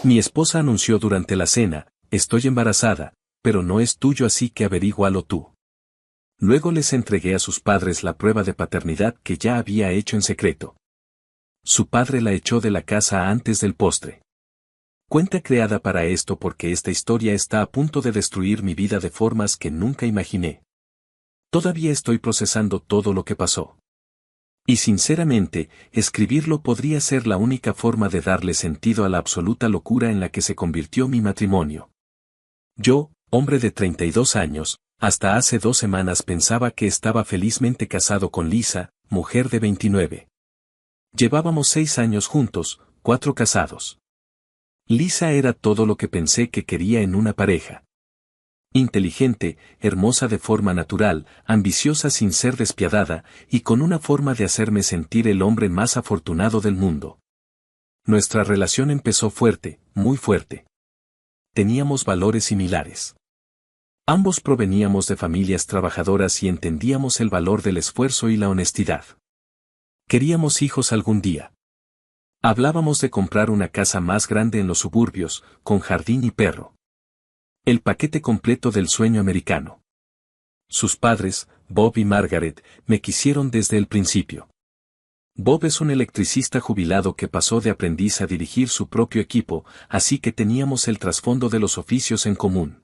Mi esposa anunció durante la cena, estoy embarazada, pero no es tuyo así que averígualo tú. Luego les entregué a sus padres la prueba de paternidad que ya había hecho en secreto. Su padre la echó de la casa antes del postre. Cuenta creada para esto porque esta historia está a punto de destruir mi vida de formas que nunca imaginé. Todavía estoy procesando todo lo que pasó. Y sinceramente, escribirlo podría ser la única forma de darle sentido a la absoluta locura en la que se convirtió mi matrimonio. Yo, hombre de 32 años, hasta hace 2 semanas pensaba que estaba felizmente casado con Lisa, mujer de 29. Llevábamos 6 años juntos, 4 casados. Lisa era todo lo que pensé que quería en una pareja. Inteligente, hermosa de forma natural, ambiciosa sin ser despiadada, y con una forma de hacerme sentir el hombre más afortunado del mundo. Nuestra relación empezó fuerte, muy fuerte. Teníamos valores similares. Ambos proveníamos de familias trabajadoras y entendíamos el valor del esfuerzo y la honestidad. Queríamos hijos algún día. Hablábamos de comprar una casa más grande en los suburbios, con jardín y perro. El paquete completo del sueño americano. Sus padres, Bob y Margaret, me quisieron desde el principio. Bob es un electricista jubilado que pasó de aprendiz a dirigir su propio equipo, así que teníamos el trasfondo de los oficios en común.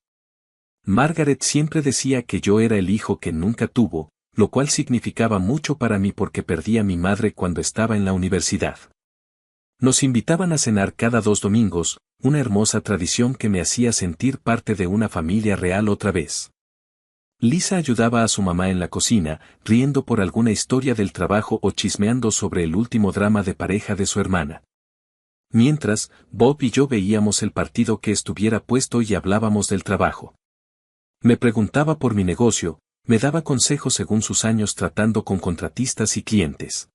Margaret siempre decía que yo era el hijo que nunca tuvo, lo cual significaba mucho para mí porque perdí a mi madre cuando estaba en la universidad. Nos invitaban a cenar cada 2 domingos, una hermosa tradición que me hacía sentir parte de una familia real otra vez. Lisa ayudaba a su mamá en la cocina, riendo por alguna historia del trabajo o chismeando sobre el último drama de pareja de su hermana. Mientras, Bob y yo veíamos el partido que estuviera puesto y hablábamos del trabajo. Me preguntaba por mi negocio, me daba consejos según sus años tratando con contratistas y clientes.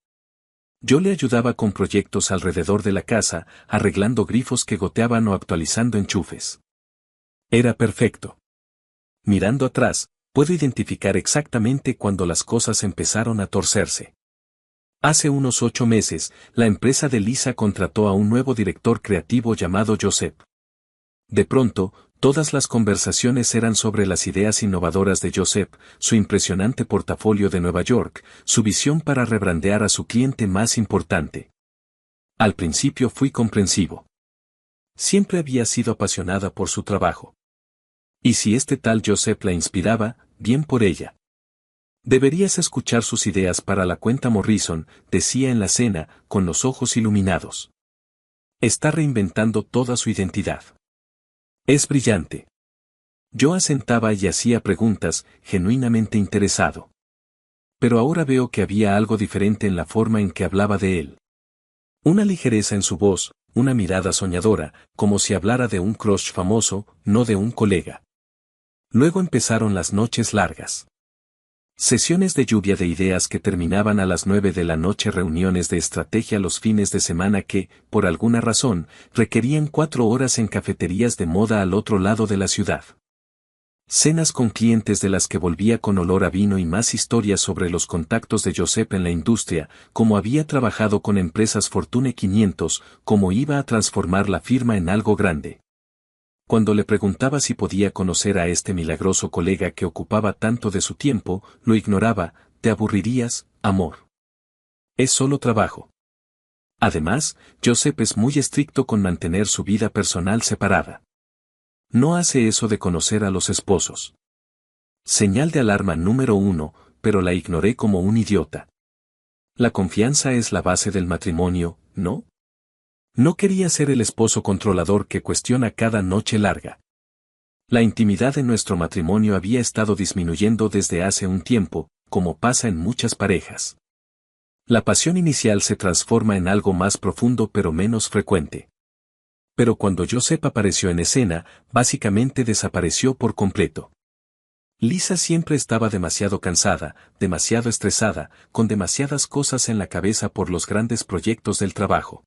Yo le ayudaba con proyectos alrededor de la casa, arreglando grifos que goteaban o actualizando enchufes. Era perfecto. Mirando atrás, puedo identificar exactamente cuando las cosas empezaron a torcerse. Hace unos 8 meses, la empresa de Lisa contrató a un nuevo director creativo llamado Joseph. De pronto, todas las conversaciones eran sobre las ideas innovadoras de Joseph, su impresionante portafolio de Nueva York, su visión para rebrandear a su cliente más importante. Al principio fui comprensivo. Siempre había sido apasionada por su trabajo. Y si este tal Joseph la inspiraba, bien por ella. Deberías escuchar sus ideas para la cuenta Morrison, decía en la cena, con los ojos iluminados. Está reinventando toda su identidad. Es brillante. Yo asentaba y hacía preguntas, genuinamente interesado. Pero ahora veo que había algo diferente en la forma en que hablaba de él. Una ligereza en su voz, una mirada soñadora, como si hablara de un crush famoso, no de un colega. Luego empezaron las noches largas. Sesiones de lluvia de ideas que terminaban a las 9 de la noche, reuniones de estrategia los fines de semana que, por alguna razón, requerían 4 horas en cafeterías de moda al otro lado de la ciudad. Cenas con clientes de las que volvía con olor a vino y más historias sobre los contactos de Joseph en la industria, cómo había trabajado con empresas Fortune 500, cómo iba a transformar la firma en algo grande. Cuando le preguntaba si podía conocer a este milagroso colega que ocupaba tanto de su tiempo, lo ignoraba. Te aburrirías, amor. Es solo trabajo. Además, Joseph es muy estricto con mantener su vida personal separada. No hace eso de conocer a los esposos. Señal de alarma número 1, pero la ignoré como un idiota. La confianza es la base del matrimonio, ¿no? No quería ser el esposo controlador que cuestiona cada noche larga. La intimidad en nuestro matrimonio había estado disminuyendo desde hace un tiempo, como pasa en muchas parejas. La pasión inicial se transforma en algo más profundo pero menos frecuente. Pero cuando Joseph apareció en escena, básicamente desapareció por completo. Lisa siempre estaba demasiado cansada, demasiado estresada, con demasiadas cosas en la cabeza por los grandes proyectos del trabajo.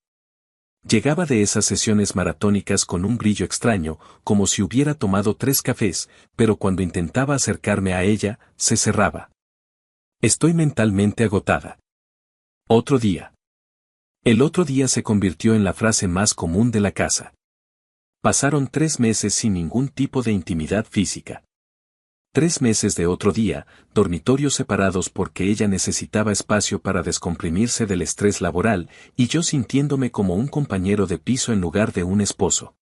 Llegaba de esas sesiones maratónicas con un brillo extraño, como si hubiera tomado 3 cafés, pero cuando intentaba acercarme a ella, se cerraba. Estoy mentalmente agotada. Otro día. El otro día se convirtió en la frase más común de la casa. Pasaron 3 meses sin ningún tipo de intimidad física. 3 meses de otro día, dormitorios separados porque ella necesitaba espacio para descomprimirse del estrés laboral, y yo sintiéndome como un compañero de piso en lugar de un esposo.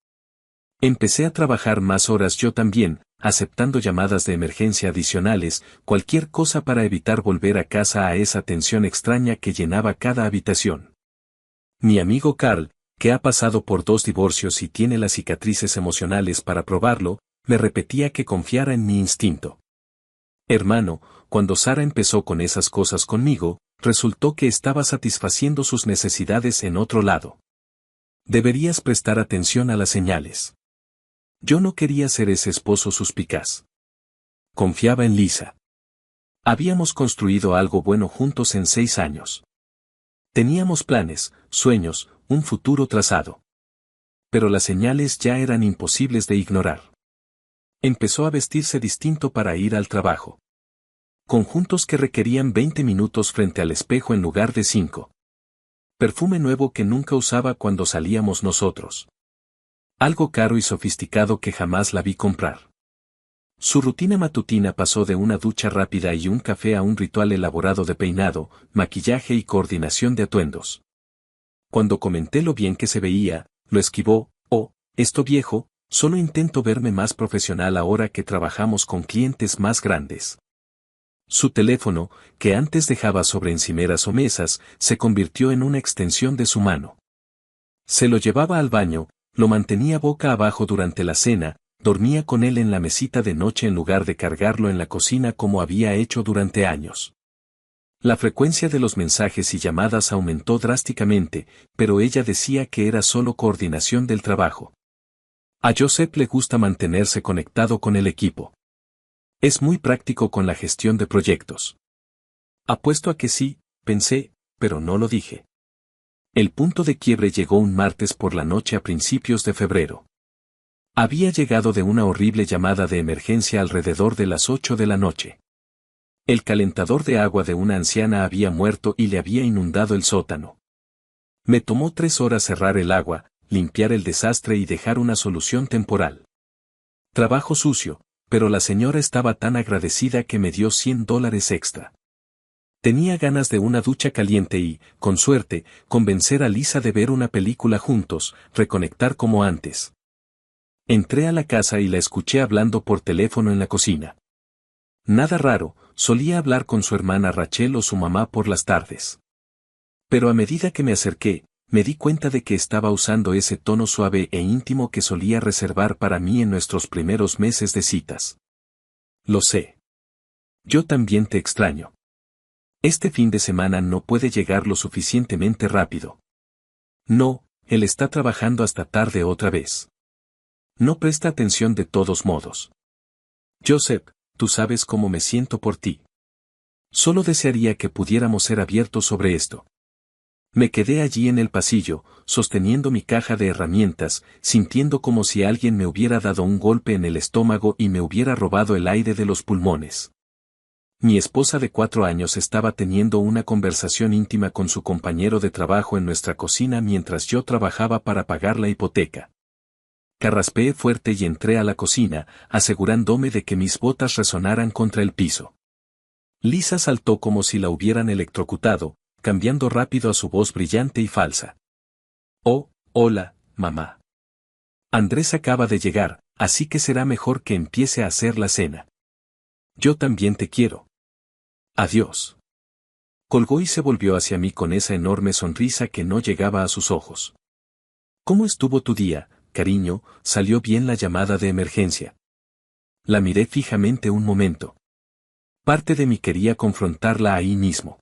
Empecé a trabajar más horas yo también, aceptando llamadas de emergencia adicionales, cualquier cosa para evitar volver a casa a esa tensión extraña que llenaba cada habitación. Mi amigo Carl, que ha pasado por 2 divorcios y tiene las cicatrices emocionales para probarlo, me repetía que confiara en mi instinto. Hermano, cuando Sara empezó con esas cosas conmigo, resultó que estaba satisfaciendo sus necesidades en otro lado. Deberías prestar atención a las señales. Yo no quería ser ese esposo suspicaz. Confiaba en Lisa. Habíamos construido algo bueno juntos en 6 años. Teníamos planes, sueños, un futuro trazado. Pero las señales ya eran imposibles de ignorar. Empezó a vestirse distinto para ir al trabajo. Conjuntos que requerían 20 minutos frente al espejo en lugar de 5. Perfume nuevo que nunca usaba cuando salíamos nosotros. Algo caro y sofisticado que jamás la vi comprar. Su rutina matutina pasó de una ducha rápida y un café a un ritual elaborado de peinado, maquillaje y coordinación de atuendos. Cuando comenté lo bien que se veía, lo esquivó: «Oh, esto viejo, solo intento verme más profesional ahora que trabajamos con clientes más grandes». Su teléfono, que antes dejaba sobre encimeras o mesas, se convirtió en una extensión de su mano. Se lo llevaba al baño, lo mantenía boca abajo durante la cena, dormía con él en la mesita de noche en lugar de cargarlo en la cocina como había hecho durante años. La frecuencia de los mensajes y llamadas aumentó drásticamente, pero ella decía que era solo coordinación del trabajo. A Joseph le gusta mantenerse conectado con el equipo. Es muy práctico con la gestión de proyectos. Apuesto a que sí, pensé, pero no lo dije. El punto de quiebre llegó un martes por la noche a principios de febrero. Había llegado de una horrible llamada de emergencia alrededor de las 8 de la noche. El calentador de agua de una anciana había muerto y le había inundado el sótano. Me tomó 3 horas cerrar el agua, limpiar el desastre y dejar una solución temporal. Trabajo sucio, pero la señora estaba tan agradecida que me dio $100 extra. Tenía ganas de una ducha caliente y, con suerte, convencer a Lisa de ver una película juntos, reconectar como antes. Entré a la casa y la escuché hablando por teléfono en la cocina. Nada raro, solía hablar con su hermana Rachel o su mamá por las tardes. Pero a medida que me acerqué, me di cuenta de que estaba usando ese tono suave e íntimo que solía reservar para mí en nuestros primeros meses de citas. Lo sé. Yo también te extraño. Este fin de semana no puede llegar lo suficientemente rápido. No, él está trabajando hasta tarde otra vez. No presta atención de todos modos. Joseph, tú sabes cómo me siento por ti. Solo desearía que pudiéramos ser abiertos sobre esto. Me quedé allí en el pasillo, sosteniendo mi caja de herramientas, sintiendo como si alguien me hubiera dado un golpe en el estómago y me hubiera robado el aire de los pulmones. Mi esposa de 4 años estaba teniendo una conversación íntima con su compañero de trabajo en nuestra cocina mientras yo trabajaba para pagar la hipoteca. Carraspeé fuerte y entré a la cocina, asegurándome de que mis botas resonaran contra el piso. Lisa saltó como si la hubieran electrocutado, cambiando rápido a su voz brillante y falsa. «Oh, hola, mamá. Andrés acaba de llegar, así que será mejor que empiece a hacer la cena. Yo también te quiero. Adiós». Colgó y se volvió hacia mí con esa enorme sonrisa que no llegaba a sus ojos. «¿Cómo estuvo tu día, cariño? ¿Salió bien la llamada de emergencia?» La miré fijamente un momento. Parte de mí quería confrontarla ahí mismo.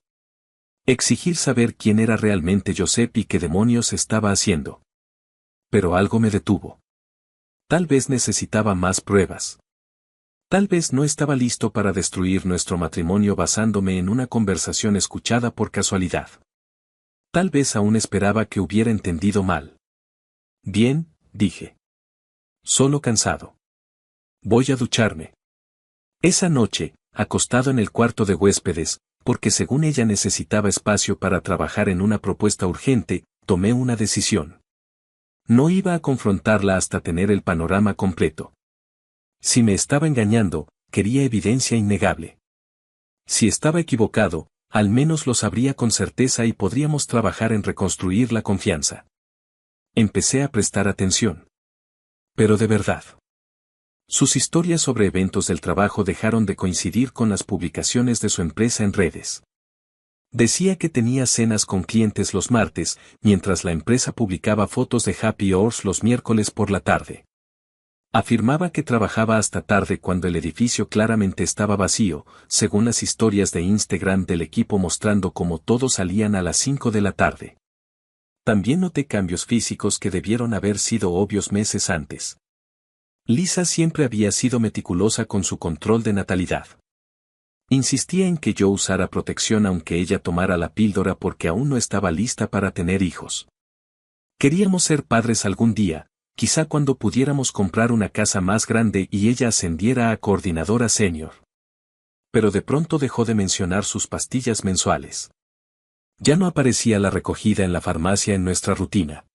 Exigir saber quién era realmente Joseph y qué demonios estaba haciendo. Pero algo me detuvo. Tal vez necesitaba más pruebas. Tal vez no estaba listo para destruir nuestro matrimonio basándome en una conversación escuchada por casualidad. Tal vez aún esperaba que hubiera entendido mal. «Bien», dije. «Solo cansado. Voy a ducharme». Esa noche, acostado en el cuarto de huéspedes, porque según ella necesitaba espacio para trabajar en una propuesta urgente, tomé una decisión. No iba a confrontarla hasta tener el panorama completo. Si me estaba engañando, quería evidencia innegable. Si estaba equivocado, al menos lo sabría con certeza y podríamos trabajar en reconstruir la confianza. Empecé a prestar atención. Pero de verdad. Sus historias sobre eventos del trabajo dejaron de coincidir con las publicaciones de su empresa en redes. Decía que tenía cenas con clientes los martes, mientras la empresa publicaba fotos de happy hours los miércoles por la tarde. Afirmaba que trabajaba hasta tarde cuando el edificio claramente estaba vacío, según las historias de Instagram del equipo mostrando cómo todos salían a las 5 de la tarde. También noté cambios físicos que debieron haber sido obvios meses antes. Lisa siempre había sido meticulosa con su control de natalidad. Insistía en que yo usara protección aunque ella tomara la píldora porque aún no estaba lista para tener hijos. Queríamos ser padres algún día, quizá cuando pudiéramos comprar una casa más grande y ella ascendiera a coordinadora senior. Pero de pronto dejó de mencionar sus pastillas mensuales. Ya no aparecía la recogida en la farmacia en nuestra rutina.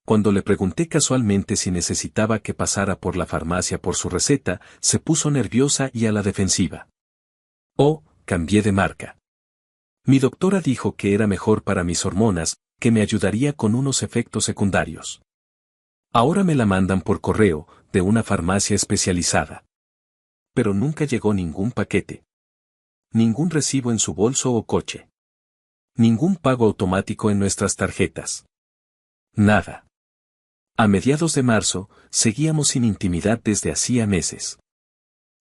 Cuando le pregunté casualmente si necesitaba que pasara por la farmacia por su receta, se puso nerviosa y a la defensiva. Oh, cambié de marca. Mi doctora dijo que era mejor para mis hormonas, que me ayudaría con unos efectos secundarios. Ahora me la mandan por correo, de una farmacia especializada. Pero nunca llegó ningún paquete. Ningún recibo en su bolso o coche. Ningún pago automático en nuestras tarjetas. Nada. A mediados de marzo, seguíamos sin intimidad desde hacía meses.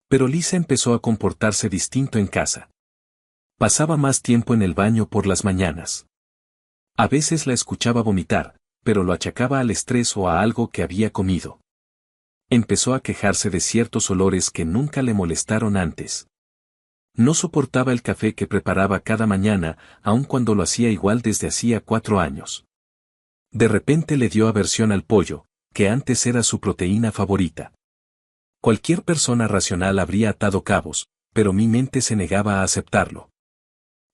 Pero Lisa empezó a comportarse distinto en casa. Pasaba más tiempo en el baño por las mañanas. A veces la escuchaba vomitar, pero lo achacaba al estrés o a algo que había comido. Empezó a quejarse de ciertos olores que nunca le molestaron antes. No soportaba el café que preparaba cada mañana, aun cuando lo hacía igual desde hacía 4 años. De repente le dio aversión al pollo, que antes era su proteína favorita. Cualquier persona racional habría atado cabos, pero mi mente se negaba a aceptarlo.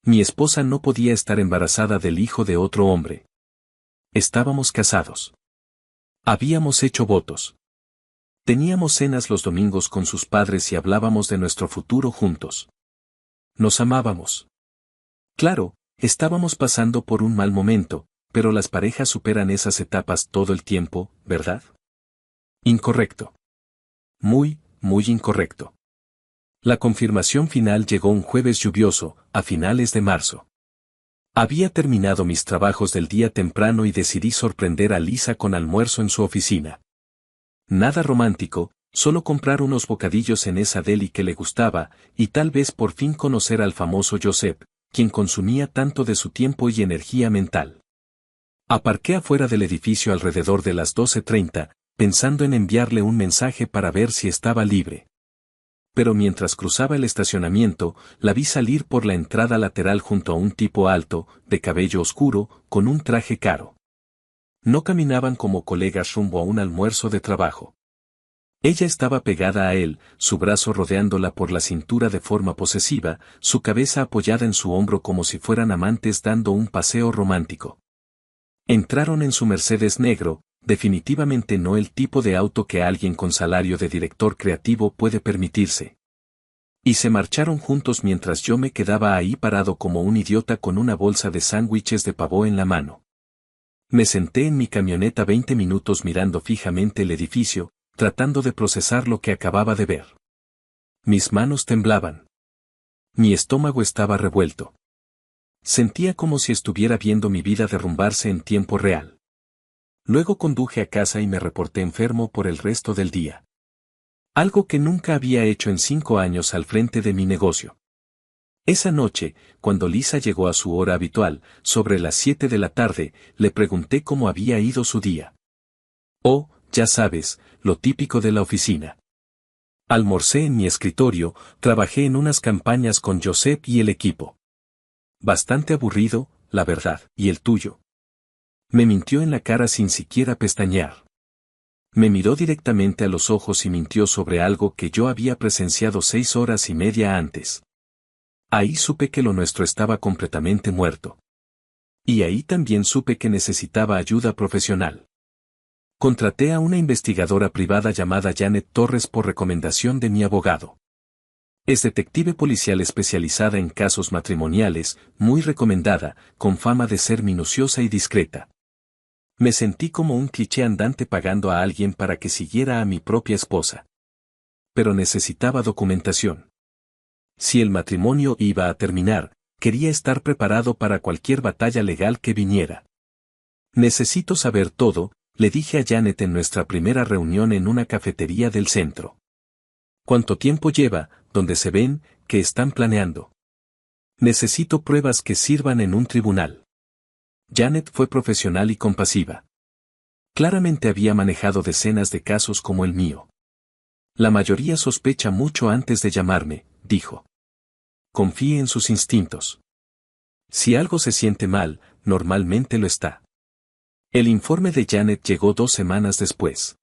Mi esposa no podía estar embarazada del hijo de otro hombre. Estábamos casados. Habíamos hecho votos. Teníamos cenas los domingos con sus padres y hablábamos de nuestro futuro juntos. Nos amábamos. Claro, estábamos pasando por un mal momento, pero las parejas superan esas etapas todo el tiempo, ¿verdad? Incorrecto. Muy, muy incorrecto. La confirmación final llegó un jueves lluvioso, a finales de marzo. Había terminado mis trabajos del día temprano y decidí sorprender a Lisa con almuerzo en su oficina. Nada romántico, solo comprar unos bocadillos en esa deli que le gustaba, y tal vez por fin conocer al famoso Josep, quien consumía tanto de su tiempo y energía mental. Aparqué afuera del edificio alrededor de las 12:30, pensando en enviarle un mensaje para ver si estaba libre. Pero mientras cruzaba el estacionamiento, la vi salir por la entrada lateral junto a un tipo alto, de cabello oscuro, con un traje caro. No caminaban como colegas rumbo a un almuerzo de trabajo. Ella estaba pegada a él, su brazo rodeándola por la cintura de forma posesiva, su cabeza apoyada en su hombro como si fueran amantes dando un paseo romántico. Entraron en su Mercedes negro, definitivamente no el tipo de auto que alguien con salario de director creativo puede permitirse. Y se marcharon juntos mientras yo me quedaba ahí parado como un idiota con una bolsa de sándwiches de pavó en la mano. Me senté en mi camioneta 20 minutos mirando fijamente el edificio, tratando de procesar lo que acababa de ver. Mis manos temblaban. Mi estómago estaba revuelto. Sentía como si estuviera viendo mi vida derrumbarse en tiempo real. Luego conduje a casa y me reporté enfermo por el resto del día. Algo que nunca había hecho en 5 años al frente de mi negocio. Esa noche, cuando Lisa llegó a su hora habitual, sobre las 7 de la tarde, le pregunté cómo había ido su día. Oh, ya sabes, lo típico de la oficina. Almorcé en mi escritorio, trabajé en unas campañas con Josep y el equipo. Bastante aburrido, la verdad, ¿y el tuyo? Me mintió en la cara sin siquiera pestañear. Me miró directamente a los ojos y mintió sobre algo que yo había presenciado 6 horas y media antes. Ahí supe que lo nuestro estaba completamente muerto. Y ahí también supe que necesitaba ayuda profesional. Contraté a una investigadora privada llamada Janet Torres por recomendación de mi abogado. Es detective policial especializada en casos matrimoniales, muy recomendada, con fama de ser minuciosa y discreta. Me sentí como un cliché andante pagando a alguien para que siguiera a mi propia esposa. Pero necesitaba documentación. Si el matrimonio iba a terminar, quería estar preparado para cualquier batalla legal que viniera. Necesito saber todo, le dije a Janet en nuestra primera reunión en una cafetería del centro. ¿Cuánto tiempo lleva, dónde se ven, qué están planeando? Necesito pruebas que sirvan en un tribunal. Janet fue profesional y compasiva. Claramente había manejado decenas de casos como el mío. La mayoría sospecha mucho antes de llamarme, dijo. Confíe en sus instintos. Si algo se siente mal, normalmente lo está. El informe de Janet llegó 2 semanas después.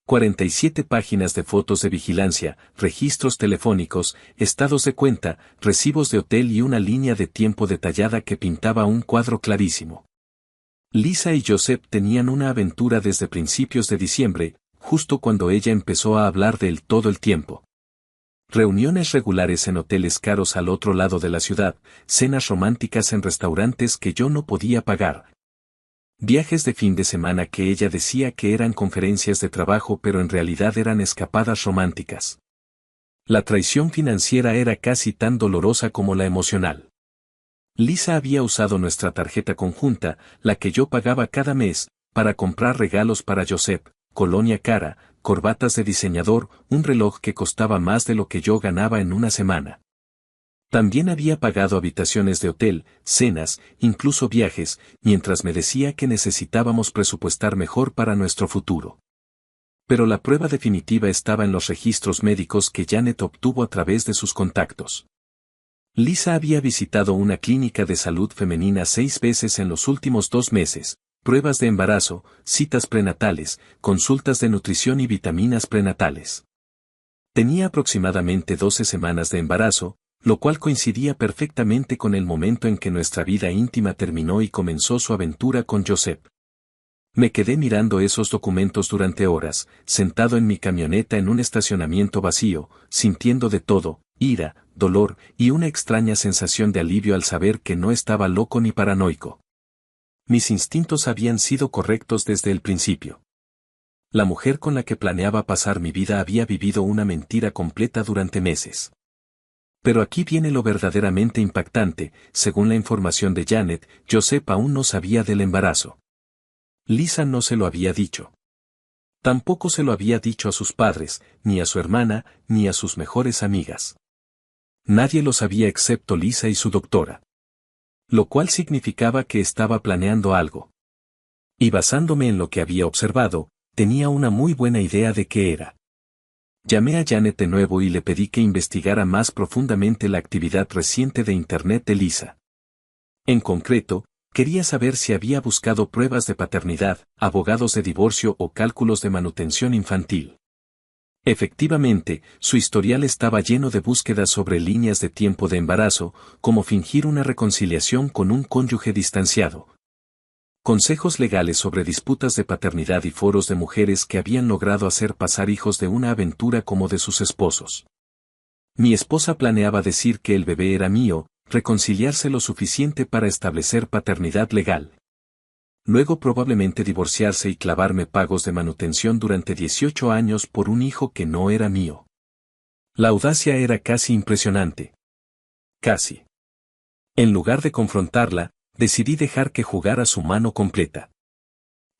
47 páginas de fotos de vigilancia, registros telefónicos, estados de cuenta, recibos de hotel y una línea de tiempo detallada que pintaba un cuadro clarísimo. Lisa y Joseph tenían una aventura desde principios de diciembre, justo cuando ella empezó a hablar de él todo el tiempo. Reuniones regulares en hoteles caros al otro lado de la ciudad, cenas románticas en restaurantes que yo no podía pagar. Viajes de fin de semana que ella decía que eran conferencias de trabajo pero en realidad eran escapadas románticas. La traición financiera era casi tan dolorosa como la emocional. Lisa había usado nuestra tarjeta conjunta, la que yo pagaba cada mes, para comprar regalos para Joseph, colonia cara, corbatas de diseñador, un reloj que costaba más de lo que yo ganaba en una semana. También había pagado habitaciones de hotel, cenas, incluso viajes, mientras me decía que necesitábamos presupuestar mejor para nuestro futuro. Pero la prueba definitiva estaba en los registros médicos que Janet obtuvo a través de sus contactos. Lisa había visitado una clínica de salud femenina 6 veces en los últimos 2 meses, pruebas de embarazo, citas prenatales, consultas de nutrición y vitaminas prenatales. Tenía aproximadamente 12 semanas de embarazo, lo cual coincidía perfectamente con el momento en que nuestra vida íntima terminó y comenzó su aventura con Joseph. Me quedé mirando esos documentos durante horas, sentado en mi camioneta en un estacionamiento vacío, sintiendo de todo, ira, dolor y una extraña sensación de alivio al saber que no estaba loco ni paranoico. Mis instintos habían sido correctos desde el principio. La mujer con la que planeaba pasar mi vida había vivido una mentira completa durante meses. Pero aquí viene lo verdaderamente impactante, según la información de Janet, Joseph aún no sabía del embarazo. Lisa no se lo había dicho. Tampoco se lo había dicho a sus padres, ni a su hermana, ni a sus mejores amigas. Nadie lo sabía excepto Lisa y su doctora. Lo cual significaba que estaba planeando algo. Y basándome en lo que había observado, tenía una muy buena idea de qué era. Llamé a Janet de nuevo y le pedí que investigara más profundamente la actividad reciente de Internet de Lisa. En concreto, quería saber si había buscado pruebas de paternidad, abogados de divorcio o cálculos de manutención infantil. Efectivamente, su historial estaba lleno de búsquedas sobre líneas de tiempo de embarazo, como fingir una reconciliación con un cónyuge distanciado. Consejos legales sobre disputas de paternidad y foros de mujeres que habían logrado hacer pasar hijos de una aventura como de sus esposos. Mi esposa planeaba decir que el bebé era mío, reconciliarse lo suficiente para establecer paternidad legal. Luego probablemente divorciarse y clavarme pagos de manutención durante 18 años por un hijo que no era mío. La audacia era casi impresionante. Casi. En lugar de confrontarla, decidí dejar que jugara su mano completa.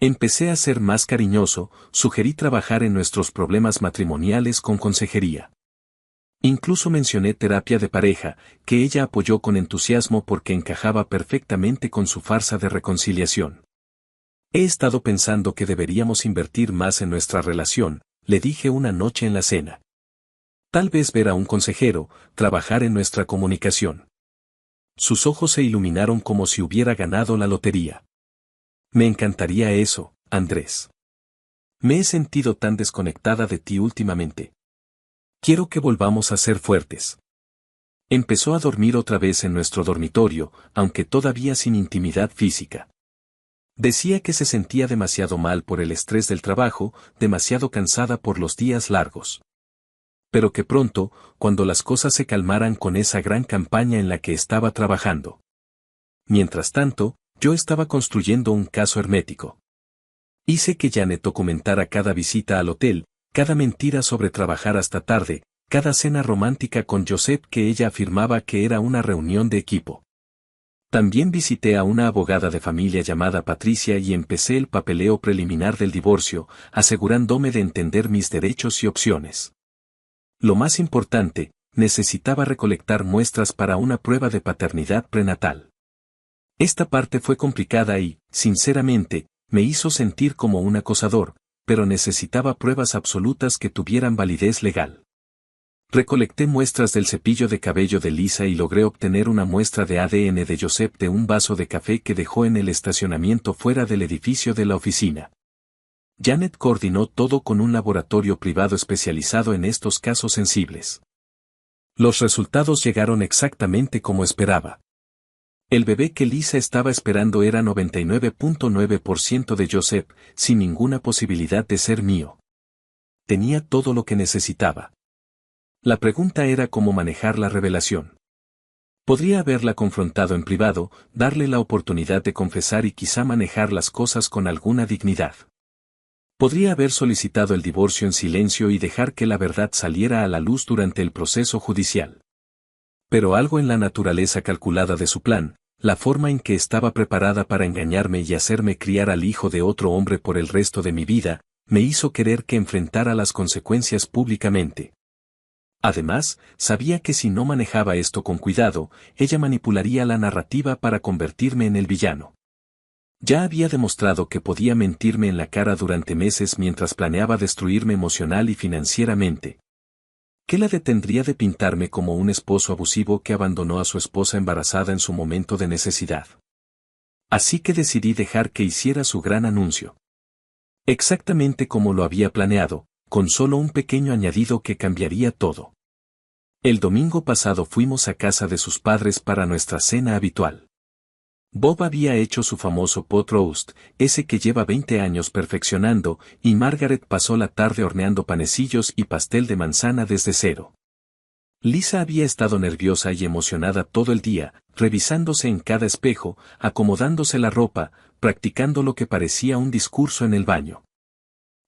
Empecé a ser más cariñoso, sugerí trabajar en nuestros problemas matrimoniales con consejería. Incluso mencioné terapia de pareja, que ella apoyó con entusiasmo porque encajaba perfectamente con su farsa de reconciliación. He estado pensando que deberíamos invertir más en nuestra relación, le dije una noche en la cena. Tal vez ver a un consejero, trabajar en nuestra comunicación. Sus ojos se iluminaron como si hubiera ganado la lotería. Me encantaría eso, Andrés. Me he sentido tan desconectada de ti últimamente. Quiero que volvamos a ser fuertes. Empezó a dormir otra vez en nuestro dormitorio, aunque todavía sin intimidad física. Decía que se sentía demasiado mal por el estrés del trabajo, demasiado cansada por los días largos. Pero que pronto, cuando las cosas se calmaran con esa gran campaña en la que estaba trabajando. Mientras tanto, yo estaba construyendo un caso hermético. Hice que Janet documentara cada visita al hotel, cada mentira sobre trabajar hasta tarde, cada cena romántica con Joseph que ella afirmaba que era una reunión de equipo. También visité a una abogada de familia llamada Patricia y empecé el papeleo preliminar del divorcio, asegurándome de entender mis derechos y opciones. Lo más importante, necesitaba recolectar muestras para una prueba de paternidad prenatal. Esta parte fue complicada y, sinceramente, me hizo sentir como un acosador, pero necesitaba pruebas absolutas que tuvieran validez legal. Recolecté muestras del cepillo de cabello de Lisa y logré obtener una muestra de ADN de Joseph de un vaso de café que dejó en el estacionamiento fuera del edificio de la oficina. Janet coordinó todo con un laboratorio privado especializado en estos casos sensibles. Los resultados llegaron exactamente como esperaba. El bebé que Lisa estaba esperando era 99.9% de Joseph, sin ninguna posibilidad de ser mío. Tenía todo lo que necesitaba. La pregunta era cómo manejar la revelación. Podría haberla confrontado en privado, darle la oportunidad de confesar y quizá manejar las cosas con alguna dignidad. Podría haber solicitado el divorcio en silencio y dejar que la verdad saliera a la luz durante el proceso judicial. Pero algo en la naturaleza calculada de su plan, la forma en que estaba preparada para engañarme y hacerme criar al hijo de otro hombre por el resto de mi vida, me hizo querer que enfrentara las consecuencias públicamente. Además, sabía que si no manejaba esto con cuidado, ella manipularía la narrativa para convertirme en el villano. Ya había demostrado que podía mentirme en la cara durante meses mientras planeaba destruirme emocional y financieramente. ¿Qué la detendría de pintarme como un esposo abusivo que abandonó a su esposa embarazada en su momento de necesidad? Así que decidí dejar que hiciera su gran anuncio. Exactamente como lo había planeado, con solo un pequeño añadido que cambiaría todo. El domingo pasado fuimos a casa de sus padres para nuestra cena habitual. Bob había hecho su famoso pot roast, ese que lleva 20 años perfeccionando, y Margaret pasó la tarde horneando panecillos y pastel de manzana desde cero. Lisa había estado nerviosa y emocionada todo el día, revisándose en cada espejo, acomodándose la ropa, practicando lo que parecía un discurso en el baño.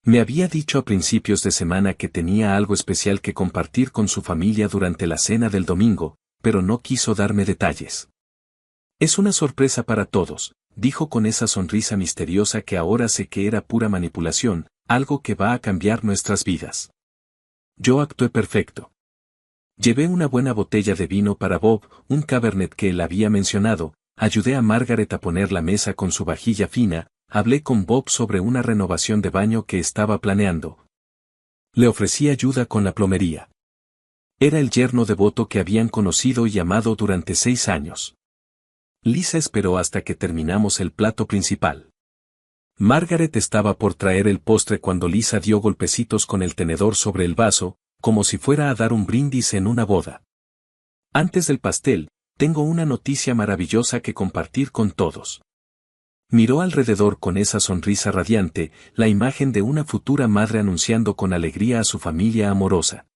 Me había dicho a principios de semana que tenía algo especial que compartir con su familia durante la cena del domingo, pero no quiso darme detalles. Es una sorpresa para todos, dijo con esa sonrisa misteriosa que ahora sé que era pura manipulación, algo que va a cambiar nuestras vidas. Yo actué perfecto. Llevé una buena botella de vino para Bob, un Cabernet que él había mencionado, ayudé a Margaret a poner la mesa con su vajilla fina, hablé con Bob sobre una renovación de baño que estaba planeando. Le ofrecí ayuda con la plomería. Era el yerno devoto que habían conocido y amado durante 6 años. Lisa esperó hasta que terminamos el plato principal. Margaret estaba por traer el postre cuando Lisa dio golpecitos con el tenedor sobre el vaso, como si fuera a dar un brindis en una boda. Antes del pastel, tengo una noticia maravillosa que compartir con todos. Miró alrededor con esa sonrisa radiante, la imagen de una futura madre anunciando con alegría a su familia amorosa.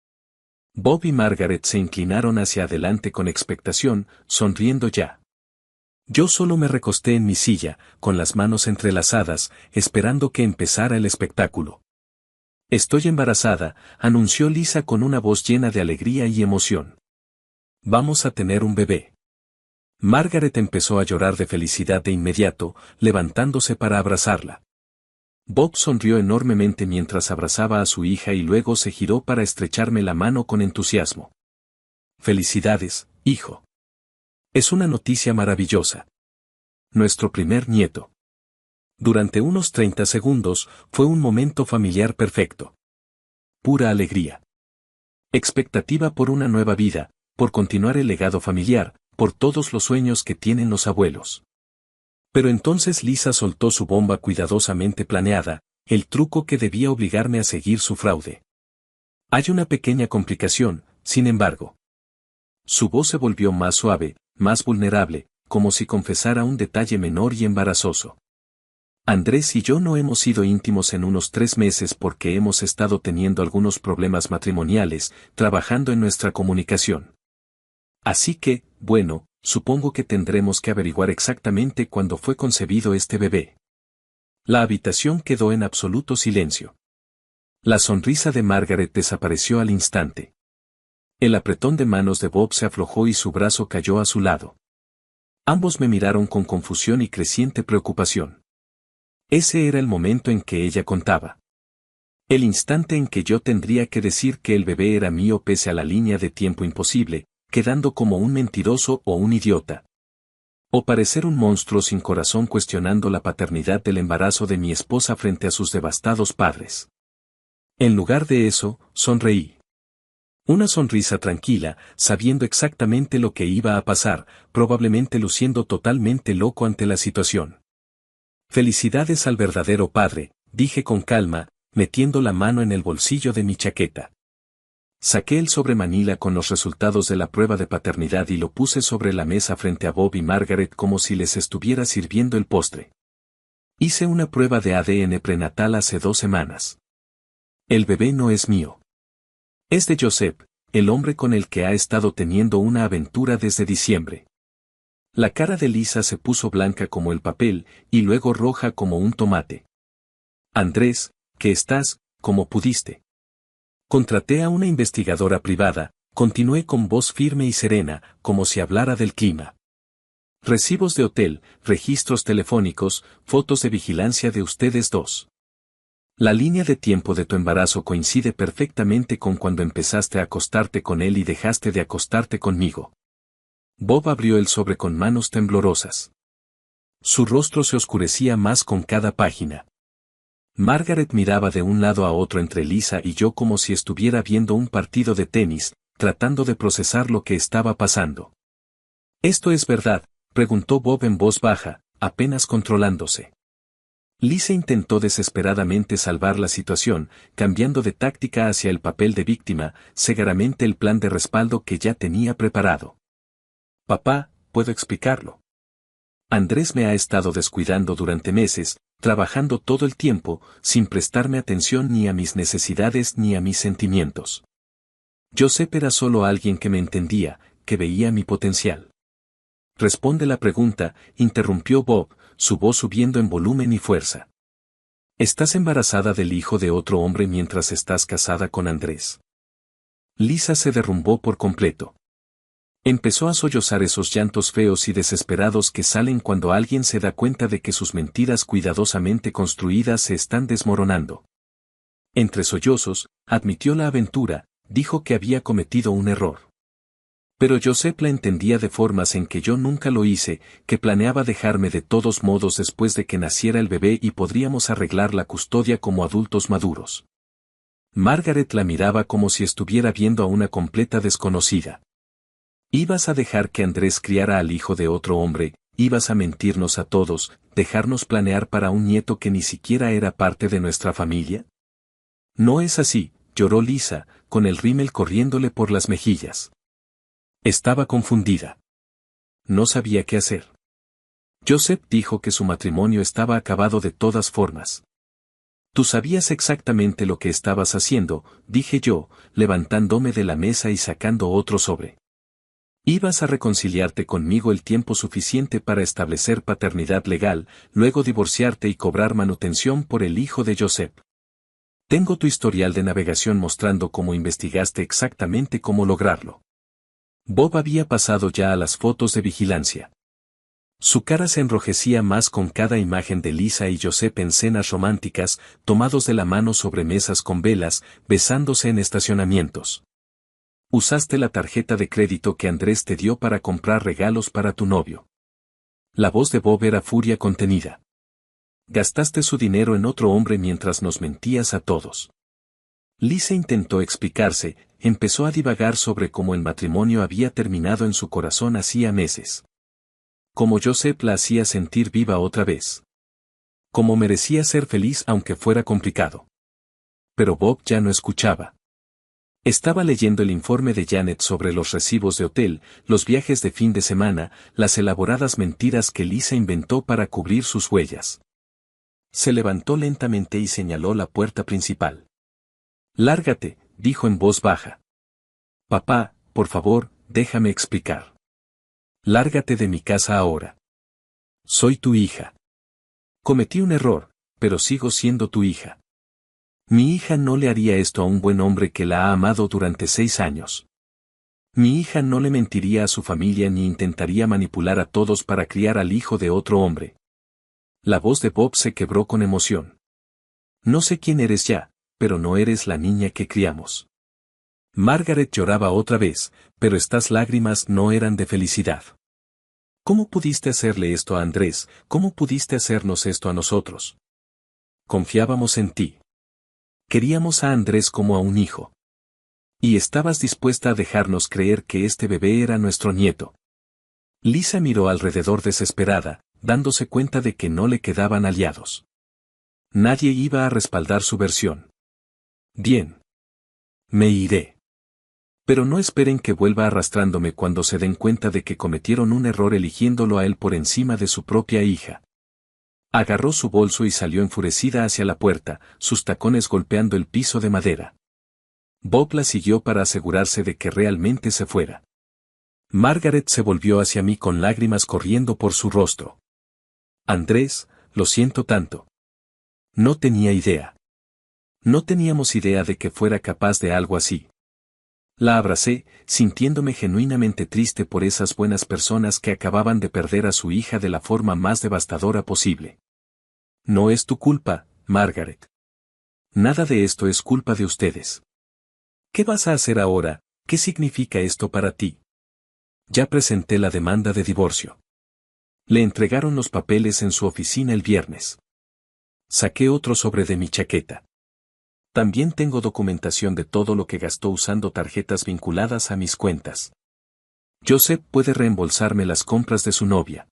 Bob y Margaret se inclinaron hacia adelante con expectación, sonriendo ya. Yo solo me recosté en mi silla, con las manos entrelazadas, esperando que empezara el espectáculo. Estoy embarazada, anunció Lisa con una voz llena de alegría y emoción. Vamos a tener un bebé. Margaret empezó a llorar de felicidad de inmediato, levantándose para abrazarla. Bob sonrió enormemente mientras abrazaba a su hija y luego se giró para estrecharme la mano con entusiasmo. Felicidades, hijo. Es una noticia maravillosa. Nuestro primer nieto. Durante unos 30 segundos, fue un momento familiar perfecto. Pura alegría. Expectativa por una nueva vida, por continuar el legado familiar, por todos los sueños que tienen los abuelos. Pero entonces Lisa soltó su bomba cuidadosamente planeada, el truco que debía obligarme a seguir su fraude. Hay una pequeña complicación, sin embargo. Su voz se volvió más suave, más vulnerable, como si confesara un detalle menor y embarazoso. Andrés y yo no hemos sido íntimos en unos 3 meses porque hemos estado teniendo algunos problemas matrimoniales, trabajando en nuestra comunicación. Así que, bueno, supongo que tendremos que averiguar exactamente cuándo fue concebido este bebé. La habitación quedó en absoluto silencio. La sonrisa de Margaret desapareció al instante. El apretón de manos de Bob se aflojó y su brazo cayó a su lado. Ambos me miraron con confusión y creciente preocupación. Ese era el momento en que ella contaba. El instante en que yo tendría que decir que el bebé era mío pese a la línea de tiempo imposible, quedando como un mentiroso o un idiota. O parecer un monstruo sin corazón cuestionando la paternidad del embarazo de mi esposa frente a sus devastados padres. En lugar de eso, sonreí. Una sonrisa tranquila, sabiendo exactamente lo que iba a pasar, probablemente luciendo totalmente loco ante la situación. Felicidades al verdadero padre, dije con calma, metiendo la mano en el bolsillo de mi chaqueta. Saqué el sobre manila con los resultados de la prueba de paternidad y lo puse sobre la mesa frente a Bob y Margaret como si les estuviera sirviendo el postre. Hice una prueba de ADN prenatal hace 2 semanas. El bebé no es mío. Es de Joseph, el hombre con el que ha estado teniendo una aventura desde diciembre. La cara de Lisa se puso blanca como el papel, y luego roja como un tomate. Andrés, ¿qué estás, como pudiste? Contraté a una investigadora privada, continué con voz firme y serena, como si hablara del clima. Recibos de hotel, registros telefónicos, fotos de vigilancia de ustedes dos. La línea de tiempo de tu embarazo coincide perfectamente con cuando empezaste a acostarte con él y dejaste de acostarte conmigo. Bob abrió el sobre con manos temblorosas. Su rostro se oscurecía más con cada página. Margaret miraba de un lado a otro entre Lisa y yo como si estuviera viendo un partido de tenis, tratando de procesar lo que estaba pasando. ¿Esto es verdad?, preguntó Bob en voz baja, apenas controlándose. Lisa intentó desesperadamente salvar la situación, cambiando de táctica hacia el papel de víctima, cegaramente el plan de respaldo que ya tenía preparado. Papá, puedo explicarlo. Andrés me ha estado descuidando durante meses, trabajando todo el tiempo, sin prestarme atención ni a mis necesidades ni a mis sentimientos. Joseph era solo alguien que me entendía, que veía mi potencial. Responde la pregunta, interrumpió Bob, su voz subiendo en volumen y fuerza. ¿Estás embarazada del hijo de otro hombre mientras estás casada con Andrés? Lisa se derrumbó por completo. Empezó a sollozar esos llantos feos y desesperados que salen cuando alguien se da cuenta de que sus mentiras cuidadosamente construidas se están desmoronando. Entre sollozos, admitió la aventura, dijo que había cometido un error. Pero Joseph la entendía de formas en que yo nunca lo hice, que planeaba dejarme de todos modos después de que naciera el bebé y podríamos arreglar la custodia como adultos maduros. Margaret la miraba como si estuviera viendo a una completa desconocida. ¿Ibas a dejar que Andrés criara al hijo de otro hombre? ¿Ibas a mentirnos a todos, dejarnos planear para un nieto que ni siquiera era parte de nuestra familia? No es así, lloró Lisa, con el rímel corriéndole por las mejillas. Estaba confundida. No sabía qué hacer. Joseph dijo que su matrimonio estaba acabado de todas formas. Tú sabías exactamente lo que estabas haciendo, dije yo, levantándome de la mesa y sacando otro sobre. Ibas a reconciliarte conmigo el tiempo suficiente para establecer paternidad legal, luego divorciarte y cobrar manutención por el hijo de Joseph. Tengo tu historial de navegación mostrando cómo investigaste exactamente cómo lograrlo. Bob había pasado ya a las fotos de vigilancia. Su cara se enrojecía más con cada imagen de Lisa y Joseph en cenas románticas, tomados de la mano sobre mesas con velas, besándose en estacionamientos. Usaste la tarjeta de crédito que Andrés te dio para comprar regalos para tu novio. La voz de Bob era furia contenida. Gastaste su dinero en otro hombre mientras nos mentías a todos. Lisa intentó explicarse, empezó a divagar sobre cómo el matrimonio había terminado en su corazón hacía meses. Cómo Joseph la hacía sentir viva otra vez. Cómo merecía ser feliz aunque fuera complicado. Pero Bob ya no escuchaba. Estaba leyendo el informe de Janet sobre los recibos de hotel, los viajes de fin de semana, las elaboradas mentiras que Lisa inventó para cubrir sus huellas. Se levantó lentamente y señaló la puerta principal. Lárgate, dijo en voz baja. Papá, por favor, déjame explicar. Lárgate de mi casa ahora. Soy tu hija. Cometí un error, pero sigo siendo tu hija. Mi hija no le haría esto a un buen hombre que la ha amado durante 6 años. Mi hija no le mentiría a su familia ni intentaría manipular a todos para criar al hijo de otro hombre. La voz de Bob se quebró con emoción. No sé quién eres ya, pero no eres la niña que criamos. Margaret lloraba otra vez, pero estas lágrimas no eran de felicidad. ¿Cómo pudiste hacerle esto a Andrés? ¿Cómo pudiste hacernos esto a nosotros? Confiábamos en ti. Queríamos a Andrés como a un hijo. Y estabas dispuesta a dejarnos creer que este bebé era nuestro nieto. Lisa miró alrededor desesperada, dándose cuenta de que no le quedaban aliados. Nadie iba a respaldar su versión. Bien. Me iré. Pero no esperen que vuelva arrastrándome cuando se den cuenta de que cometieron un error eligiéndolo a él por encima de su propia hija. Agarró su bolso y salió enfurecida hacia la puerta, sus tacones golpeando el piso de madera. Bob la siguió para asegurarse de que realmente se fuera. Margaret se volvió hacia mí con lágrimas corriendo por su rostro. Andrés, lo siento tanto. No tenía idea. No teníamos idea de que fuera capaz de algo así. La abracé, sintiéndome genuinamente triste por esas buenas personas que acababan de perder a su hija de la forma más devastadora posible. No es tu culpa, Margaret. Nada de esto es culpa de ustedes. ¿Qué vas a hacer ahora? ¿Qué significa esto para ti? Ya presenté la demanda de divorcio. Le entregaron los papeles en su oficina el viernes. Saqué otro sobre de mi chaqueta. También tengo documentación de todo lo que gastó usando tarjetas vinculadas a mis cuentas. Joseph puede reembolsarme las compras de su novia.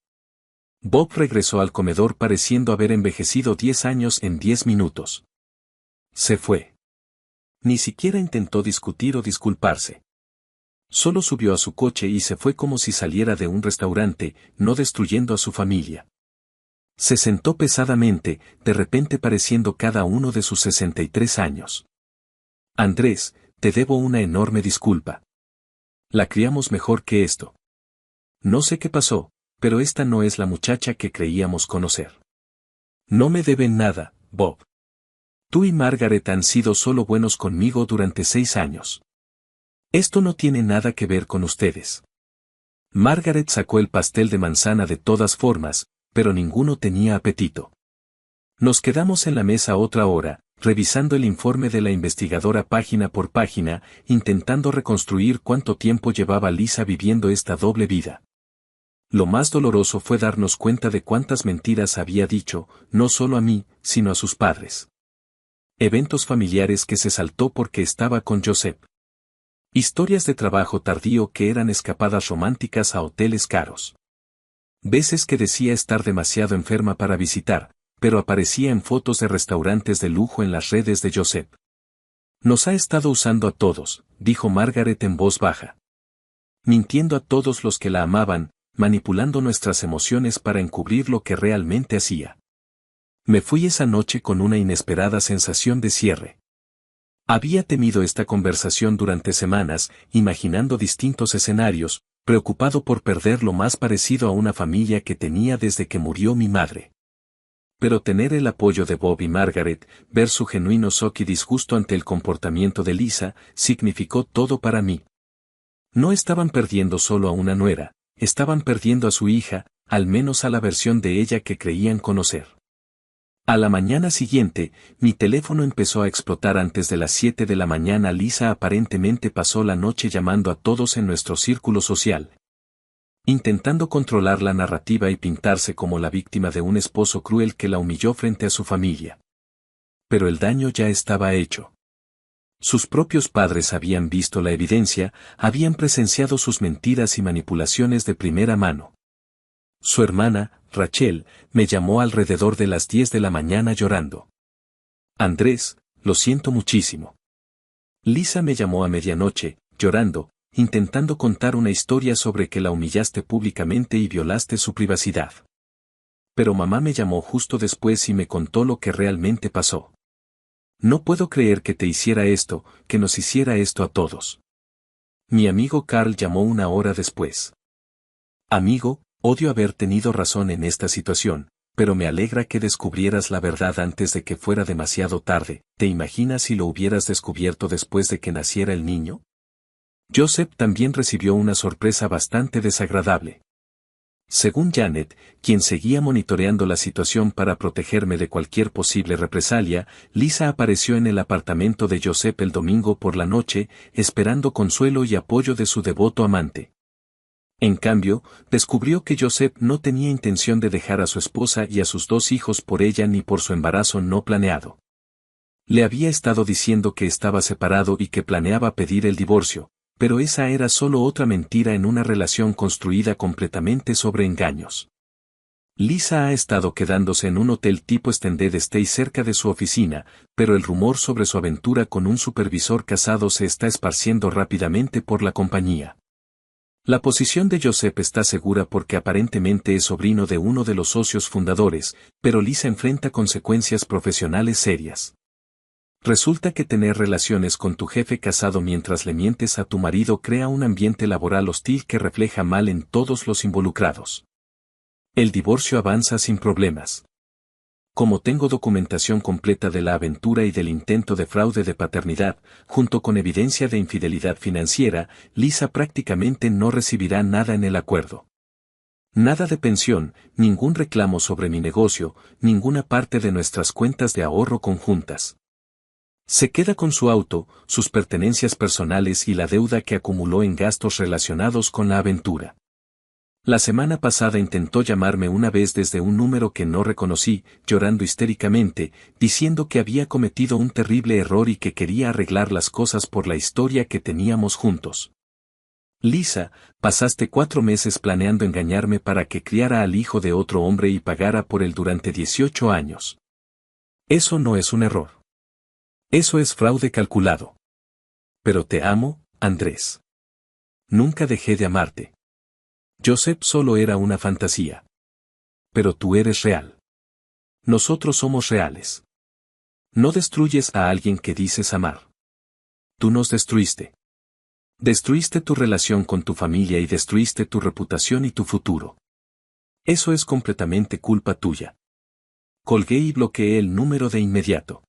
Bob regresó al comedor pareciendo haber envejecido 10 años en 10 minutos. Se fue. Ni siquiera intentó discutir o disculparse. Solo subió a su coche y se fue como si saliera de un restaurante, no destruyendo a su familia. Se sentó pesadamente, de repente pareciendo cada uno de sus 63 años. Andrés, te debo una enorme disculpa. La criamos mejor que esto. No sé qué pasó, pero esta no es la muchacha que creíamos conocer. No me deben nada, Bob. Tú y Margaret han sido solo buenos conmigo durante 6 años. Esto no tiene nada que ver con ustedes. Margaret sacó el pastel de manzana de todas formas, pero ninguno tenía apetito. Nos quedamos en la mesa otra hora, revisando el informe de la investigadora página por página, intentando reconstruir cuánto tiempo llevaba Lisa viviendo esta doble vida. Lo más doloroso fue darnos cuenta de cuántas mentiras había dicho, no solo a mí, sino a sus padres. Eventos familiares que se saltó porque estaba con Joseph. Historias de trabajo tardío que eran escapadas románticas a hoteles caros. Veces que decía estar demasiado enferma para visitar, pero aparecía en fotos de restaurantes de lujo en las redes de Joseph. Nos ha estado usando a todos, dijo Margaret en voz baja. Mintiendo a todos los que la amaban, manipulando nuestras emociones para encubrir lo que realmente hacía. Me fui esa noche con una inesperada sensación de cierre. Había temido esta conversación durante semanas, imaginando distintos escenarios, preocupado por perder lo más parecido a una familia que tenía desde que murió mi madre. Pero tener el apoyo de Bob y Margaret, ver su genuino shock y disgusto ante el comportamiento de Lisa, significó todo para mí. No estaban perdiendo solo a una nuera, estaban perdiendo a su hija, al menos a la versión de ella que creían conocer. A la mañana siguiente, mi teléfono empezó a explotar antes de las 7 de la mañana. Lisa aparentemente pasó la noche llamando a todos en nuestro círculo social, intentando controlar la narrativa y pintarse como la víctima de un esposo cruel que la humilló frente a su familia. Pero el daño ya estaba hecho. Sus propios padres habían visto la evidencia, habían presenciado sus mentiras y manipulaciones de primera mano. Su hermana, Rachel, me llamó alrededor de las 10 de la mañana llorando. Andrés, lo siento muchísimo. Lisa me llamó a medianoche, llorando, intentando contar una historia sobre que la humillaste públicamente y violaste su privacidad. pero mamá me llamó justo después y me contó lo que realmente pasó. No puedo creer que te hiciera esto, que nos hiciera esto a todos. Mi amigo Carl llamó una hora después. Amigo, odio haber tenido razón en esta situación, pero me alegra que descubrieras la verdad antes de que fuera demasiado tarde. ¿Te imaginas si lo hubieras descubierto después de que naciera el niño? Joseph también recibió una sorpresa bastante desagradable. Según Janet, quien seguía monitoreando la situación para protegerme de cualquier posible represalia, Lisa apareció en el apartamento de Joseph el domingo por la noche, esperando consuelo y apoyo de su devoto amante. En cambio, descubrió que Joseph no tenía intención de dejar a su esposa y a sus 2 hijos por ella ni por su embarazo no planeado. Le había estado diciendo que estaba separado y que planeaba pedir el divorcio, pero esa era solo otra mentira en una relación construida completamente sobre engaños. Lisa ha estado quedándose en un hotel tipo extended stay cerca de su oficina, pero el rumor sobre su aventura con un supervisor casado se está esparciendo rápidamente por la compañía. La posición de Joseph está segura porque aparentemente es sobrino de uno de los socios fundadores, pero Lisa enfrenta consecuencias profesionales serias. Resulta que tener relaciones con tu jefe casado mientras le mientes a tu marido crea un ambiente laboral hostil que refleja mal en todos los involucrados. El divorcio avanza sin problemas. Como tengo documentación completa de la aventura y del intento de fraude de paternidad, junto con evidencia de infidelidad financiera, Lisa prácticamente no recibirá nada en el acuerdo. Nada de pensión, ningún reclamo sobre mi negocio, ninguna parte de nuestras cuentas de ahorro conjuntas. Se queda con su auto, sus pertenencias personales y la deuda que acumuló en gastos relacionados con la aventura. La semana pasada intentó llamarme una vez desde un número que no reconocí, llorando histéricamente, diciendo que había cometido un terrible error y que quería arreglar las cosas por la historia que teníamos juntos. Lisa, pasaste 4 meses planeando engañarme para que criara al hijo de otro hombre y pagara por él durante 18 años. Eso no es un error. Eso es fraude calculado. Pero te amo, Andrés. Nunca dejé de amarte. Joseph solo era una fantasía. Pero tú eres real. Nosotros somos reales. No destruyes a alguien que dices amar. Tú nos destruiste. Destruiste tu relación con tu familia y destruiste tu reputación y tu futuro. Eso es completamente culpa tuya. Colgué y bloqueé el número de inmediato.